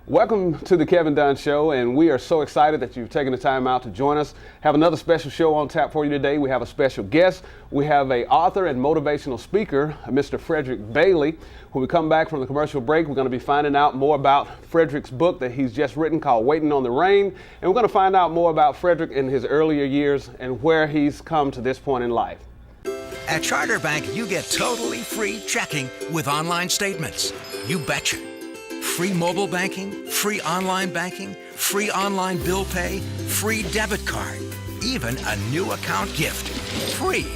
Welcome to the Kevin Dunn Show, and we are so excited that you've taken the time out to join us. Have another special show on tap for you today. We have a special guest. We have an author and motivational speaker, Mr. Fredrick Bailey. When we come back from the commercial break, we're going to be finding out more about Fredrick's book that he's just written called Waiting on the Rain, and we're going to find out more about Fredrick in his earlier years and where he's come to this point in life. At Charter Bank, you get totally free checking with online statements. You betcha. Free mobile banking, free online banking, free online bill pay, free debit card, even a new account gift. Free.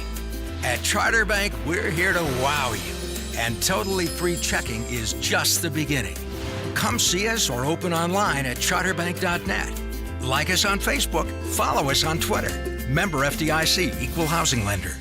At Charter Bank, we're here to wow you. And totally free checking is just the beginning. Come see us or open online at charterbank.net. Like us on Facebook, follow us on Twitter. Member FDIC, Equal Housing Lender.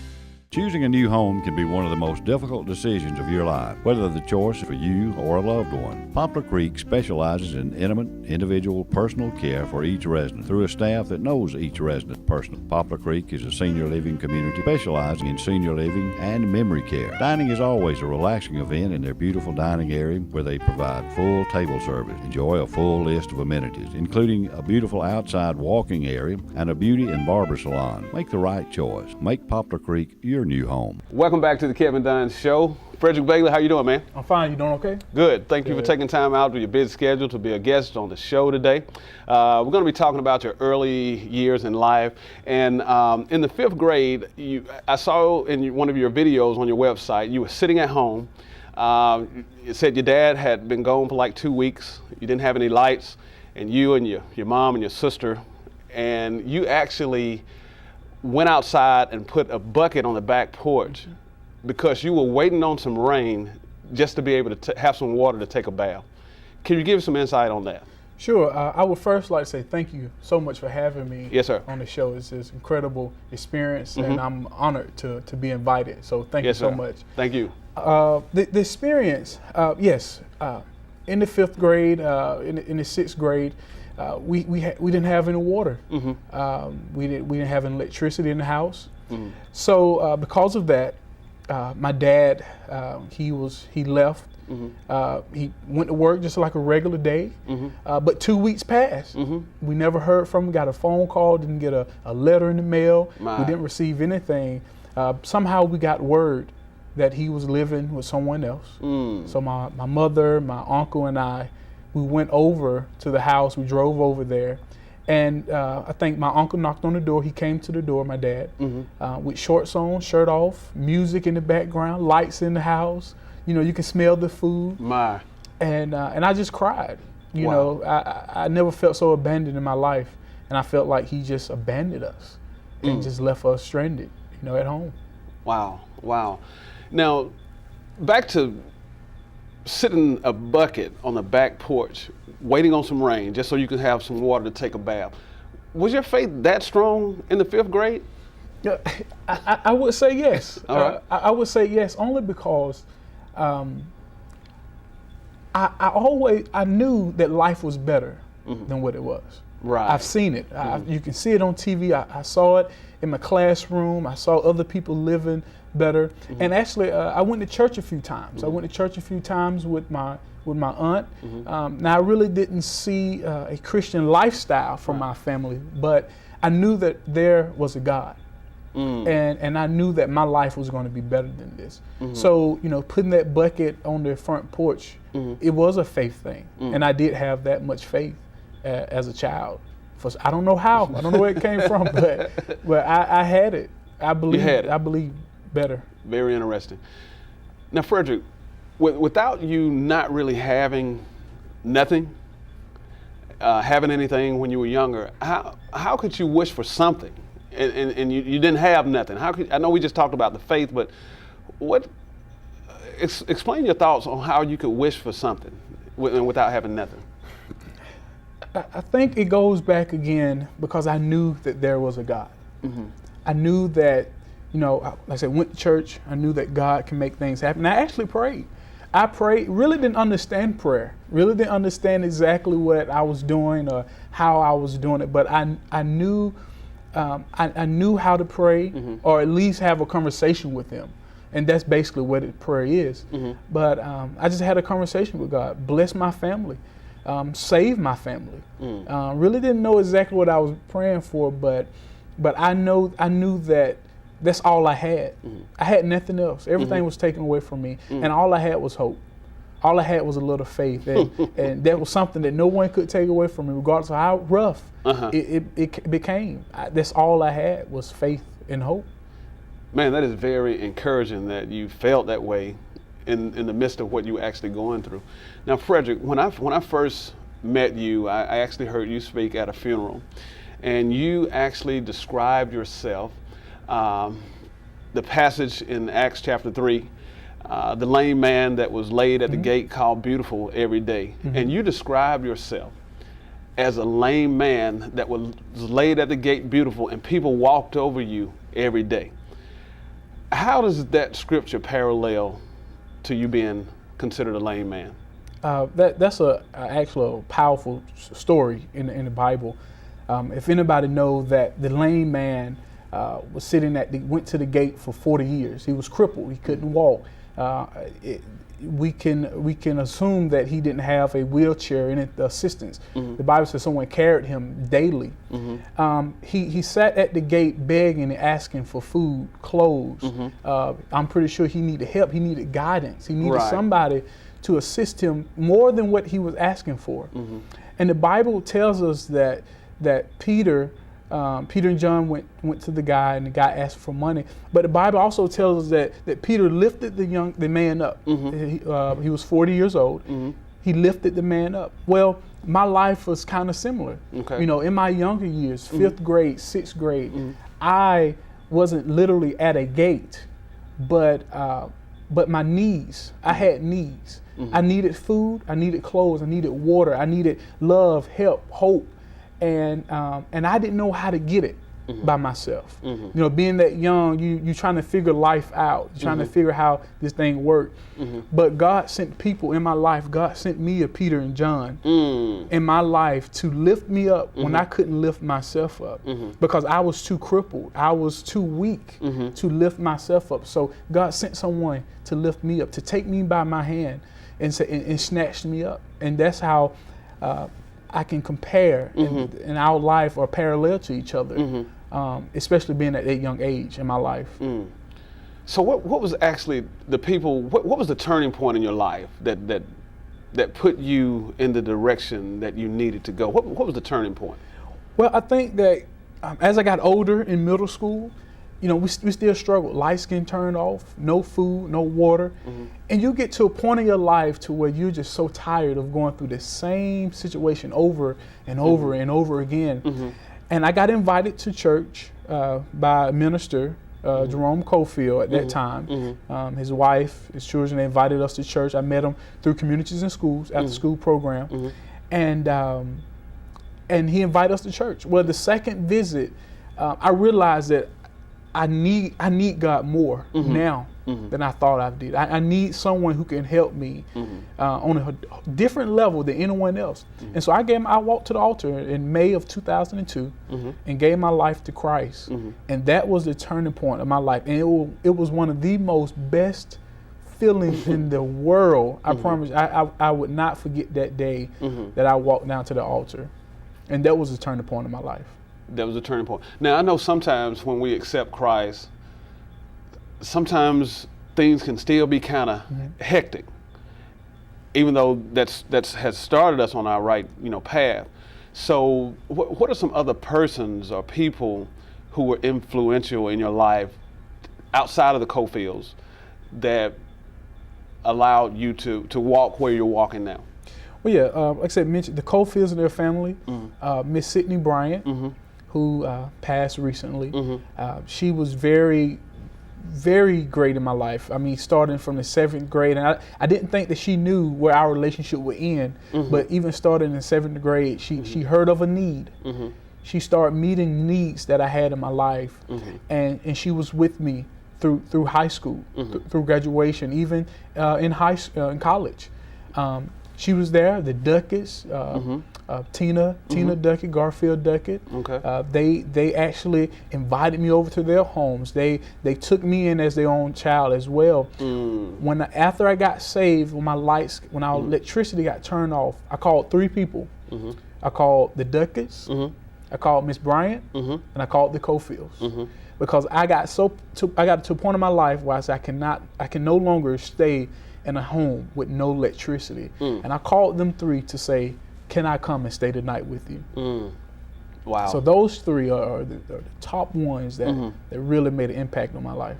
Choosing a new home can be one of the most difficult decisions of your life, whether the choice is for you or a loved one. Poplar Creek specializes in intimate, individual, personal care for each resident through a staff that knows each resident personally. Poplar Creek is a senior living community specializing in senior living and memory care. Dining is always a relaxing event in their beautiful dining area where they provide full table service. Enjoy a full list of amenities, including a beautiful outside walking area and a beauty and barber salon. Make the right choice. Make Poplar Creek your new home. Welcome back to the Kevin Dunn Show. Fredrick Bailey, how you doing, man? I'm fine. You doing okay? Good. Thank you for taking time out of your busy schedule to be a guest on the show today. We're going to be talking about your early years in life. And in the 5th grade, I saw in one of your videos on your website, you were sitting at home. You said your dad had been gone for like 2 weeks. You didn't have any lights. And you and your mom and your sister, and you actually went outside and put a bucket on the back porch because you were waiting on some rain just to be able to have some water to take a bath. Can you give some insight on that? Sure. I would first like to say thank you so much for having me on the show. It's an incredible experience, and I'm honored to be invited. So thank you so much. Thank you. The experience, yes, in the 5th grade, in the 6th grade, we didn't have any water. We didn't have any electricity in the house. So because of that, my dad he left. He went to work just like a regular day. But 2 weeks passed. We never heard from him. Got a phone call. Didn't get a letter in the mail. We didn't receive anything. Somehow we got word that he was living with someone else. So my mother, my uncle, and I, we went over to the house. We drove over there, and I think my uncle knocked on the door. He came to the door, my dad, with shorts on, shirt off, music in the background, lights in the house. You know, you can smell the food. And I just cried. You know, I never felt so abandoned in my life, and I felt like he just abandoned us and just left us stranded, you know, at home. Wow. Now, back to sitting a bucket on the back porch, waiting on some rain just so you could have some water to take a bath. Was your faith that strong in the 5th grade? Yeah, I would say yes. All right. I would say yes, only because I knew that life was better than what it was. Right. I've seen it. You can see it on TV. I saw it in my classroom. I saw other people living better. And actually, I went to church a few times. I went to church a few times with my aunt. Now, I really didn't see a Christian lifestyle from my family, but I knew that there was a God. And I knew that my life was going to be better than this. So, you know, putting that bucket on the front porch, it was a faith thing. And I did have that much faith as a child. I don't know how. I don't know where it came from, but I had it. I believe. I believe better. Very interesting. Now, Frederick, without you not really having nothing, having anything when you were younger, how could you wish for something? And you didn't have nothing. I know we just talked about the faith, but explain your thoughts on how you could wish for something without having nothing. I think it goes back again because I knew that there was a God. I knew that, like I said, went to church. I knew that God can make things happen. And I actually prayed. I prayed, really didn't understand prayer, really didn't understand exactly what I was doing or how I was doing it, but I knew I knew how to pray or at least have a conversation with Him. And that's basically what prayer is. But I just had a conversation with God, bless my family, save my family. Really didn't know exactly what I was praying for, but I knew that that's all I had. I had nothing else. Everything was taken away from me, and all I had was hope. All I had was a little faith, and that was something that no one could take away from me, regardless of how rough it became. That's all I had was faith and hope. Man, that is very encouraging that you felt that way in the midst of what you were actually going through. Now, Frederick, when I first met you, I actually heard you speak at a funeral, and you actually described yourself, the passage in Acts chapter 3, the lame man that was laid at the gate called Beautiful every day. And you described yourself as a lame man that was laid at the gate Beautiful, and people walked over you every day. How does that scripture parallel to you being considered a lame man? That's actually a powerful story in the Bible. If anybody knows that the lame man was went to the gate for 40 years. He was crippled. He couldn't walk. We can assume that he didn't have a wheelchair and the assistance. The Bible says someone carried him daily. He sat at the gate begging and asking for food, clothes. I'm pretty sure he needed help. He needed guidance. He needed somebody to assist him more than what he was asking for. And the Bible tells us that Peter and John went to the guy, and the guy asked for money. But the Bible also tells us that Peter lifted the man up. He was 40 years old. He lifted the man up. Well, my life was kind of similar. In my younger years, 5th grade, 6th grade, I wasn't literally at a gate, but my needs. I had needs. I needed food. I needed clothes. I needed water. I needed love, help, hope. And I didn't know how to get it by myself. Being that young, you trying to figure life out. You're trying to figure how this thing worked. But God sent people in my life. God sent me a Peter and John in my life to lift me up when I couldn't lift myself up because I was too crippled. I was too weak to lift myself up. So God sent someone to lift me up, to take me by my hand and snatch me up. And that's how I can compare in our life or parallel to each other, especially being at that young age in my life. So what was actually what was the turning point in your life that put you in the direction that you needed to go? What was the turning point? Well, I think that as I got older in middle school, we still struggle. Light skin turned off, no food, no water. And you get to a point in your life to where you're just so tired of going through the same situation over and over and over again. And I got invited to church by a minister, Jerome Cofield at that time. His wife, his children, they invited us to church. I met him through Communities in Schools, after school program. And he invited us to church. Well, the second visit, I realized that I need God more now than I thought I did. I need someone who can help me on a different level than anyone else. And so I walked to the altar in May of 2002 and gave my life to Christ. And that was the turning point of my life. And it was one of the most best feelings in the world. I promise I would not forget that day that I walked down to the altar. And that was the turning point of my life. That was a turning point. Now, I know sometimes when we accept Christ, sometimes things can still be kind of hectic, even though that has started us on our right, path. So, what are some other persons or people who were influential in your life outside of the Cofields that allowed you to walk where you're walking now? Well, yeah, like I said, mentioned the Cofields and their family. Miss Sidney Bryant, who passed recently. She was very very great in my life. I mean, starting from the 7th grade, and I didn't think that she knew where our relationship would end. But even starting in 7th grade, she heard of a need. She started meeting needs that I had in my life, and she was with me through high school, through graduation, even in college. She was there. The Duckets, Tina Duckett, Garfield Duckett. Okay. They actually invited me over to their homes. They took me in as their own child as well. After I got saved, when our electricity got turned off, I called 3 people. I called the Duckets, I called Miss Bryant, and I called the Cofields. Because I got to a point in my life where I said I can no longer stay in a home with no electricity. And I called them 3 to say, can I come and stay the night with you? Wow. So those 3 are the top ones that really made an impact on my life.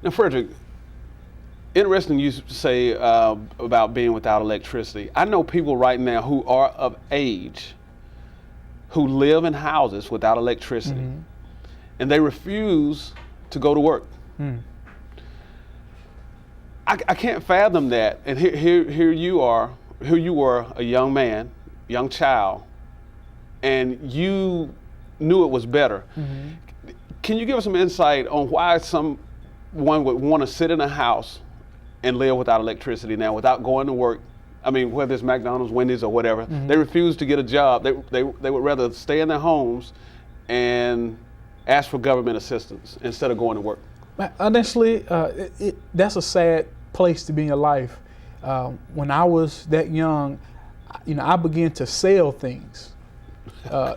Now, Frederick, interesting you say about being without electricity. I know people right now who are of age who live in houses without electricity, and they refuse to go to work. I can't fathom that. And here you were a young man, young child, and you knew it was better. Can you give us some insight on why someone would want to sit in a house and live without electricity now, without going to work? I mean, whether it's McDonald's, Wendy's, or whatever, they refuse to get a job. They would rather stay in their homes and ask for government assistance instead of going to work. Honestly, that's a sad place to be in your life. When I was that young, I began to sell things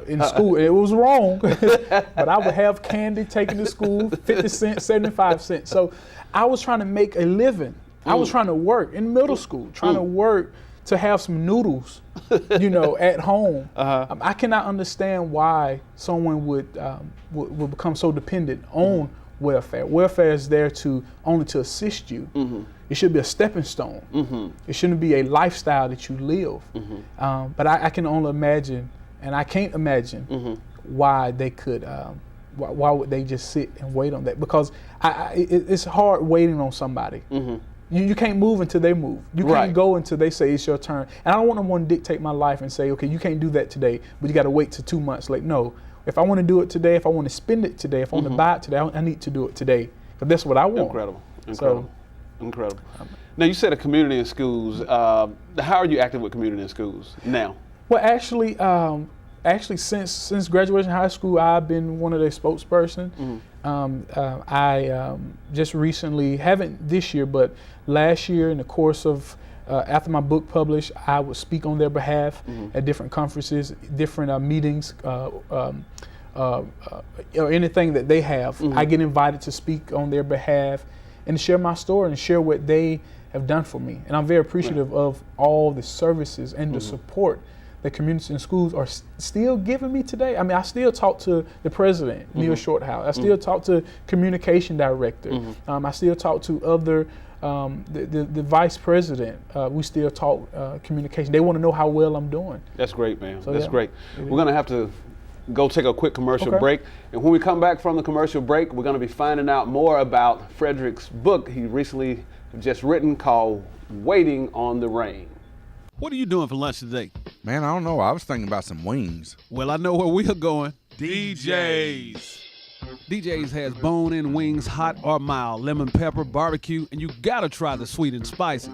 in school. It was wrong, but I would have candy taken to school, 50 cents, 75 cents. So I was trying to make a living. I was trying to work in middle school, trying to work to have some noodles, at home. I cannot understand why someone would become so dependent on welfare. Welfare is there only to assist you. It should be a stepping stone. It shouldn't be a lifestyle that you live. But I can only imagine, and I can't imagine why they could. Why would they just sit and wait on that? Because it's hard waiting on somebody. You can't move until they move. You can't go until they say it's your turn. And I don't want someone to dictate my life and say, okay, you can't do that today, but you got to wait till 2 months. Like, no, if I want to do it today, if I want to spend it today, if I want to buy it today, I need to do it today. Because that's what I want. Incredible. Now, you said a community in schools. How are you active with community in schools now? Well, actually, since graduation high school, I've been one of their spokesperson. I just recently, haven't this year, but last year in the course of, after my book published, I would speak on their behalf at different conferences, different meetings, or anything that they have. I get invited to speak on their behalf and share my story and share what they have done for me. And I'm very appreciative of all the services and the support the communities and schools are still giving me today. I mean, I still talk to the president, Neil Shorthouse. I still talk to communication director. I still talk to other, the vice president. We still talk communication. They want to know how well I'm doing. That's great, man. So, that's great. We're going to have to go take a quick commercial break. And when we come back from the commercial break, we're going to be finding out more about Frederick's book he recently just written called Waiting on the Rain. What are you doing for lunch today? Man, I don't know. I was thinking about some wings. Well, I know where we are going. DJ's. DJ's has bone-in wings, hot or mild, lemon pepper, barbecue, and you gotta try the sweet and spicy.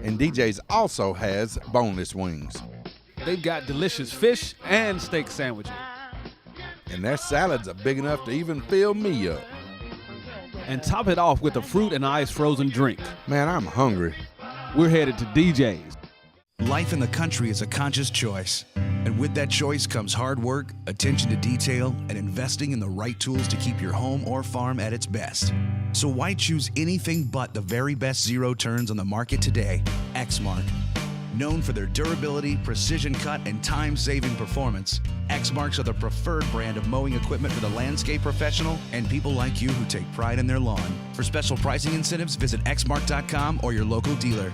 And DJ's also has boneless wings. They've got delicious fish and steak sandwiches. And their salads are big enough to even fill me up. And top it off with a fruit and ice frozen drink. Man, I'm hungry. We're headed to DJ's. Life in the country is a conscious choice. And with that choice comes hard work, attention to detail, and investing in the right tools to keep your home or farm at its best. So why choose anything but the very best zero turns on the market today? Exmark. Known for their durability, precision cut, and time-saving performance, Exmarks are the preferred brand of mowing equipment for the landscape professional and people like you who take pride in their lawn. For special pricing incentives, visit exmark.com or your local dealer.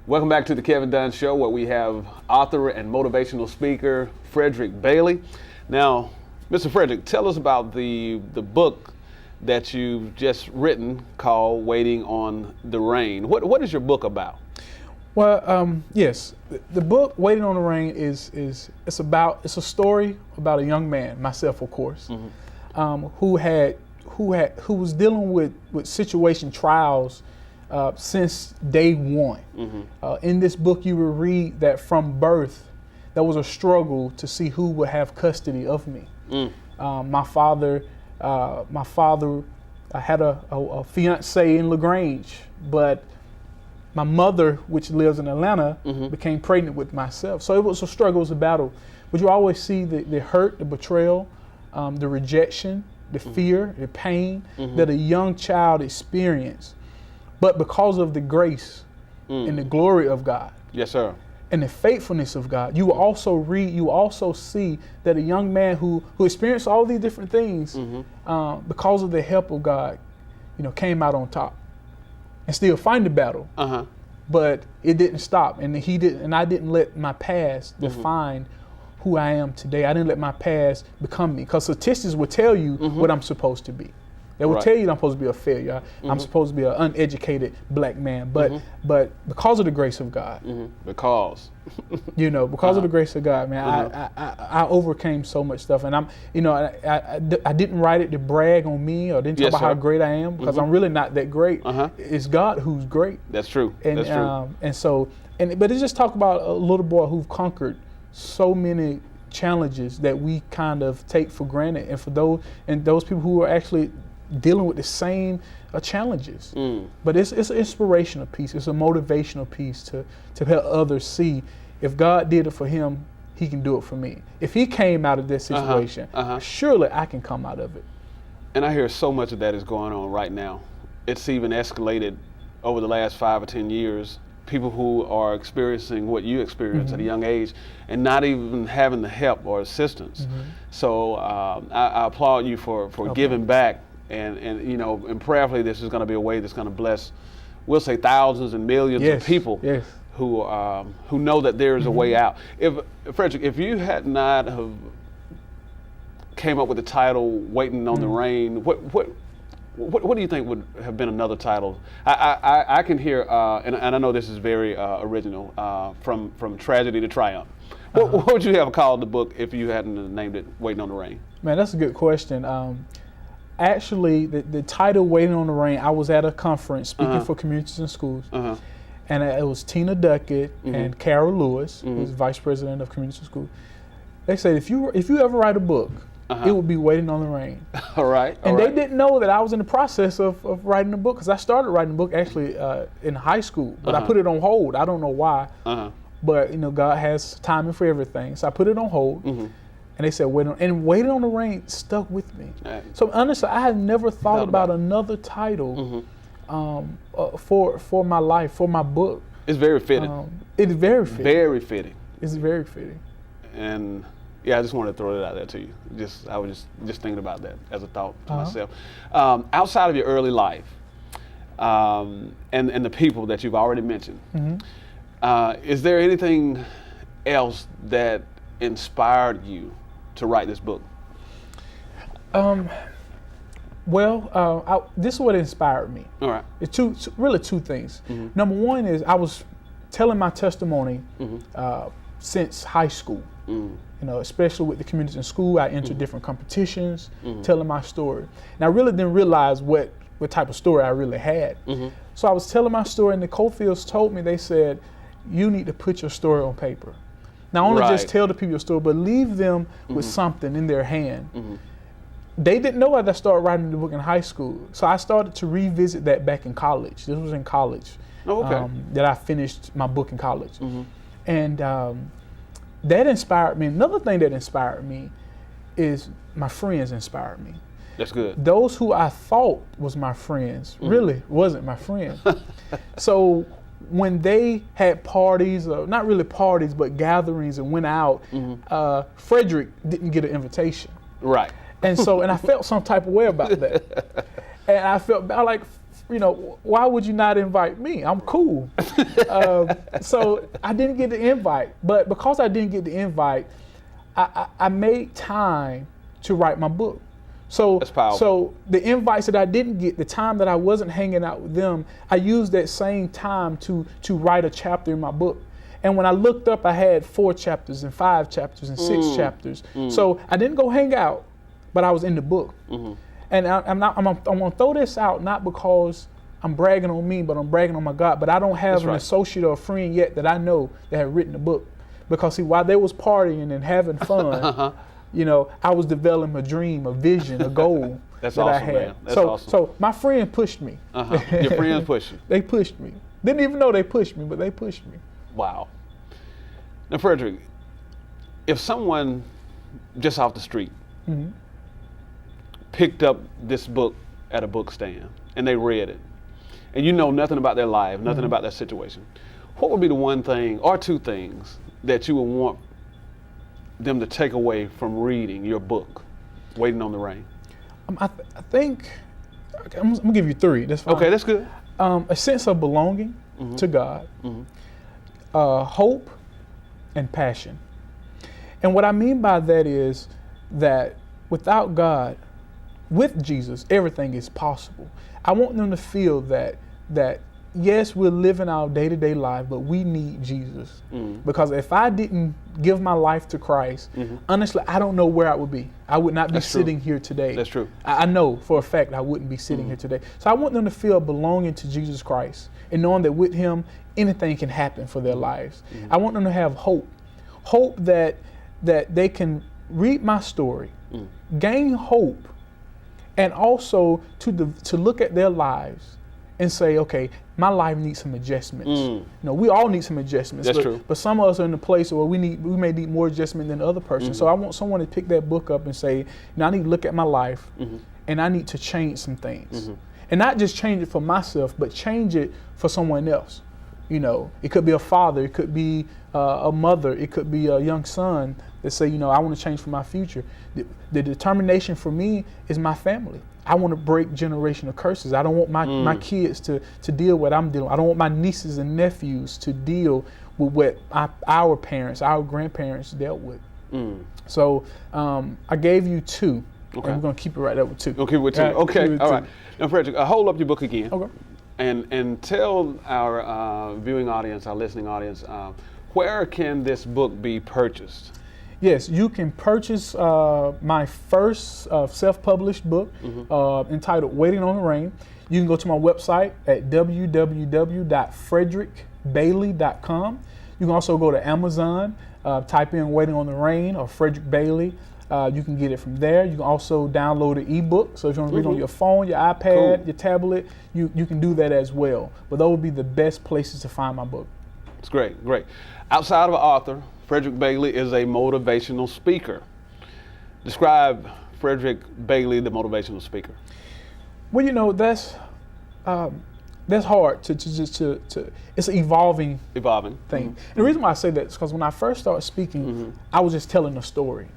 Welcome back to the Kevin Dunn Show, where we have author and motivational speaker Fredrick Bailey. Now, Mr. Frederick, tell us about the book that you've just written called Waiting on the Rain. What is your book about? Well, yes, the book Waiting on the Rain it's a story about a young man, myself of course, who was dealing with situation trials since day one. In this book, you will read that from birth, there was a struggle to see who would have custody of me. My father had a fiance in LaGrange, but my mother, which lives in Atlanta, became pregnant with myself. So it was a struggle, it was a battle. But you always see the hurt, the betrayal, the rejection, the fear, the pain that a young child experienced. But because of the grace and the glory of God. Yes, sir. And the faithfulness of God, you will also see that a young man who experienced all these different things, because of the help of God, came out on top and still find the battle. But it didn't stop, and I didn't let my past define who I am today. I didn't let my past become me, because statistics will tell you what I'm supposed to be. They will tell you that I'm supposed to be a failure. I'm supposed to be an uneducated black man. But because of the grace of God, because of the grace of God, man, I overcame so much stuff. And I didn't write it to brag on me or didn't talk about how great I am, because I'm really not that great. It's God who's great. That's true. And, That's true. But it's just talk about a little boy who've conquered so many challenges that we kind of take for granted, and for those people who are actually dealing with the same challenges. But it's an inspirational piece. It's a motivational piece to help others see, if God did it for him, he can do it for me. If he came out of this situation, surely I can come out of it. And I hear so much of that is going on right now. It's even escalated over the last 5 or 10 years. People who are experiencing what you experienced at a young age and not even having the help or assistance. So I applaud you for giving back. And prayerfully, this is going to be a way that's going to bless, we'll say, thousands and millions of people who know that there is a way out. Frederick, if you had not have came up with the title "Waiting on the Rain," what do you think would have been another title? I can hear, and I know this is very original, from tragedy to triumph. What would you have called the book if you hadn't named it "Waiting on the Rain"? Man, that's a good question. Actually, the title "Waiting on the Rain," I was at a conference speaking for communities and schools, and it was Tina Duckett and Carol Lewis, who's vice president of communities and schools. They said, if you ever write a book, it would be "Waiting on the Rain." All right. And they didn't know that I was in the process of writing a book, because I started writing a book actually in high school, but I put it on hold. I don't know why, but God has timing for everything, so I put it on hold. And they said, Waiting on the Rain stuck with me. So honestly, I had never thought about another title for my life, for my book. It's very fitting. It's very fitting. Very fitting. It's very fitting. And yeah, I just wanted to throw that out there to you. I was just thinking about that as a thought to myself. Outside of your early life, and the people that you've already mentioned, is there anything else that inspired you to write this book? This is what inspired me. All right. It's two things. Number one is I was telling my testimony since high school. Especially with the communities in school, I entered different competitions, telling my story. And I really didn't realize what type of story I really had. So I was telling my story, and the Cofields told me, they said, you need to put your story on paper. Not only just tell the people your story, but leave them with something in their hand. They didn't know I started writing the book in high school. So I started to revisit that back in college. This was in college that I finished my book in college. And that inspired me. Another thing that inspired me is my friends inspired me. That's good. Those who I thought was my friends really wasn't my friends. So when they had parties, not really parties, but gatherings and went out, Frederick didn't get an invitation. Right. And I felt some type of way about that. And I felt like, why would you not invite me? I'm cool. So I didn't get the invite. But because I didn't get the invite, I made time to write my book. So, That's powerful. so the invites that I didn't get, the time that I wasn't hanging out with them, I used that same time to write a chapter in my book. And when I looked up, I had 4 chapters and 5 chapters and 6 chapters. So I didn't go hang out, but I was in the book. And I'm gonna throw this out not because I'm bragging on me, but I'm bragging on my God. But I don't have an associate or a friend yet that I know that have written a book, because see, while they was partying and having fun, you know, I was developing a dream, a vision, a goal That's that awesome, I had. man. That's so, awesome. so my friend pushed me. Your friends push you. They pushed me. Didn't even know they pushed me, but they pushed me. Wow. Now, Frederick, if someone just off the street picked up this book at a book stand and they read it, and you know nothing about their life, nothing about their situation, what would be the one thing or 2 things that you would want them to take away from reading your book, Waiting on the Rain? I think I'm gonna give you 3. That's fine. Okay, that's good. A sense of belonging to God, hope, and passion. And what I mean by that is that without God, with Jesus, everything is possible. I want them to feel that yes, we're living our day-to-day life, but we need Jesus. Because if I didn't give my life to Christ, honestly, I don't know where I would be. I would not be sitting here today. That's true. I know for a fact I wouldn't be sitting here today. So I want them to feel belonging to Jesus Christ and knowing that with Him, anything can happen for their lives. I want them to have hope. Hope that they can read my story, gain hope, and also to look at their lives and say, okay, my life needs some adjustments. You know, we all need some adjustments. That's but, true. But some of us are in a place where we may need more adjustment than the other person. So I want someone to pick that book up and say, you know, I need to look at my life and I need to change some things. And not just change it for myself, but change it for someone else. You know, it could be a father, it could be a mother, it could be a young son that say, you know, I want to change for my future. The determination for me is my family. I want to break generational curses. I don't want my kids to deal with what I'm dealing with. I don't want my nieces and nephews to deal with what our parents, our grandparents dealt with. So I gave you 2. Okay. And we're going to keep it right up with 2. Okay, with 2. Okay, all right. Now, Frederick, hold up your book again. Okay. And tell our viewing audience, our listening audience, where can this book be purchased? Yes, you can purchase my first self-published book entitled Waiting on the Rain. You can go to my website at www.fredrickbailey.com. You can also go to Amazon, type in Waiting on the Rain or Fredrick Bailey. You can get it from there. You can also download an ebook. So if you want to read on your phone, your iPad, your tablet, you can do that as well. But those would be the best places to find my book. It's great, great. Outside of an author, Fredrick Bailey is a motivational speaker. Describe Fredrick Bailey, the motivational speaker. Well, you know, that's hard to it's an evolving thing. And the reason why I say that is because when I first started speaking, I was just telling a story.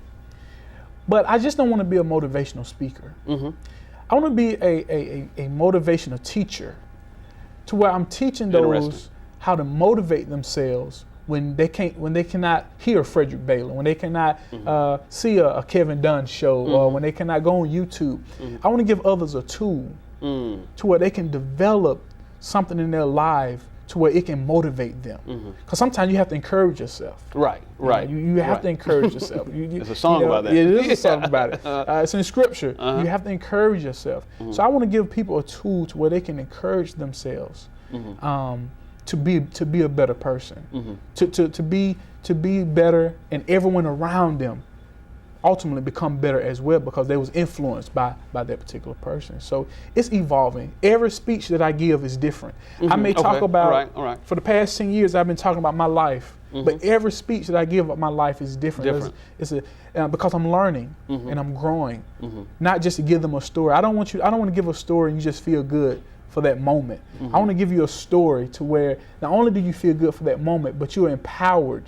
But I just don't want to be a motivational speaker. I want to be a motivational teacher, to where I'm teaching those how to motivate themselves when they cannot hear Fredrick Bailey, when they cannot see a Kevin Dunn show, or when they cannot go on YouTube. I want to give others a tool to where they can develop something in their life to where it can motivate them. Because sometimes you have to encourage yourself. Right. You have to encourage yourself. There's a song about that. Yeah, there's a song about it. It's in Scripture. You have to encourage yourself. So I want to give people a tool to where they can encourage themselves to be a better person, to be better, and everyone around them ultimately become better as well, because they was influenced by that particular person. So it's evolving. Every speech that I give is different. I may talk about, for the past 10 years I've been talking about my life, but every speech that I give about my life is different. It's because I'm learning and I'm growing, not just to give them a story. I don't want to give a story and you just feel good for that moment. I want to give you a story to where not only do you feel good for that moment, but you're empowered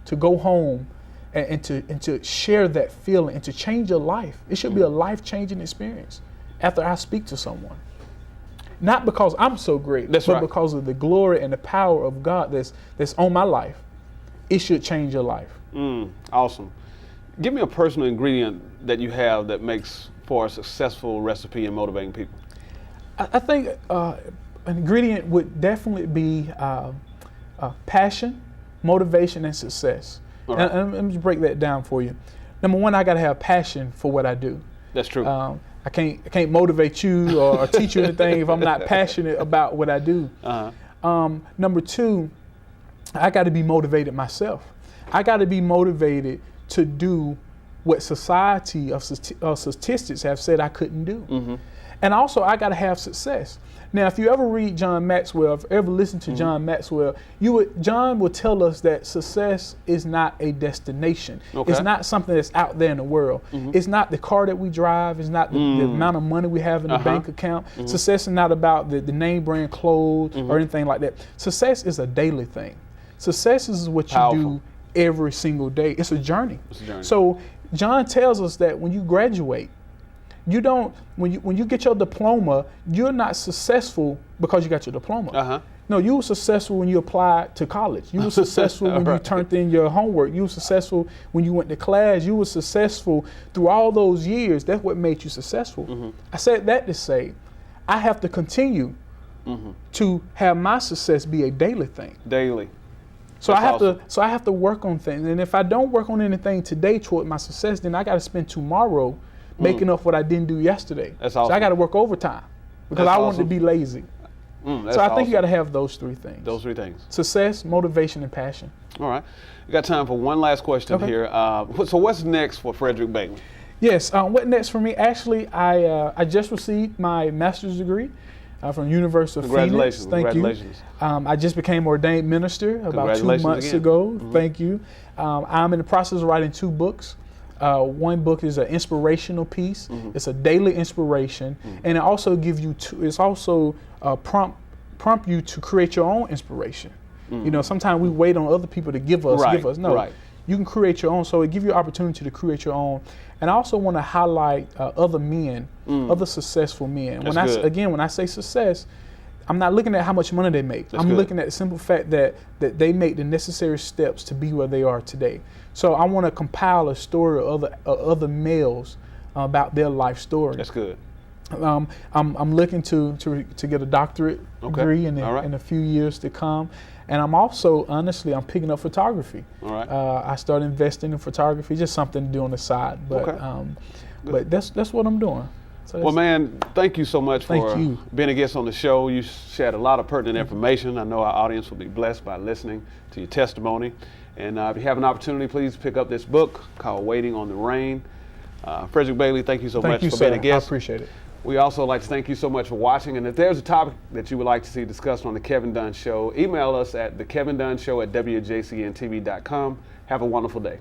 to go home and to share that feeling and to change your life. It should be a life-changing experience after I speak to someone. Not because I'm so great, but because of the glory and the power of God that's on my life. It should change your life. Awesome. Give me a personal ingredient that you have that makes for a successful recipe in motivating people? I think an ingredient would definitely be passion, motivation, and success. All right. And let me just break that down for you. Number one, I got to have passion for what I do. That's true. I can't motivate you or teach you anything if I'm not passionate about what I do. Number two, I got to be motivated myself. I got to be motivated to do what society of statistics have said I couldn't do. And also, I got to have success. Now, if you ever read John Maxwell, if you ever listen to John Maxwell, John will tell us that success is not a destination. Okay. It's not something that's out there in the world. It's not the car that we drive. It's not the amount of money we have in the bank account. Success is not about the name brand clothes or anything like that. Success is a daily thing. Success is what you do every single day. It's a journey. It's a journey. So John tells us that when you graduate, you don't, when you get your diploma, you're not successful because you got your diploma. No, you were successful when you applied to college. You were successful when you turned in your homework. You were successful when you went to class. You were successful through all those years. That's what made you successful. I said that to say, I have to continue to have my success be a daily thing. Daily. So I have to work on things. And if I don't work on anything today toward my success, then I got to spend tomorrow making up what I didn't do yesterday. That's awesome. So I got to work overtime because I want to be lazy. So I think you got to have those three things. Those three things. Success, motivation, and passion. All right. We got time for one last question here. So what's next for Fredrick Bailey? Yes. What next for me? Actually, I just received my master's degree from University of Phoenix. Thank you. I just became ordained minister about 2 months ago. Thank you. I'm in the process of writing 2 books. One book is an inspirational piece. It's a daily inspiration, and it also gives you prompt you to create your own inspiration. You know, sometimes we wait on other people to give us. No, you can create your own. So it gives you an opportunity to create your own. And I also want to highlight other men, other successful men. When I say success, I'm not looking at how much money they make. I'm looking at the simple fact that they make the necessary steps to be where they are today. So I want to compile a story of other males about their life story. That's good. I'm looking to get a doctorate degree in a few years to come. And I'm also, honestly, I'm picking up photography. All right. I started investing in photography, just something to do on the side. But but that's what I'm doing. So well, man, thank you so much for being a guest on the show. You shared a lot of pertinent information. I know our audience will be blessed by listening to your testimony. And if you have an opportunity, please pick up this book called Waiting on the Rain. Fredrick Bailey, thank you so much for being a guest. I appreciate it. We also like to thank you so much for watching. And if there's a topic that you would like to see discussed on The Kevin Dunn Show, email us at thekevindunshow@wjcntv.com. Have a wonderful day.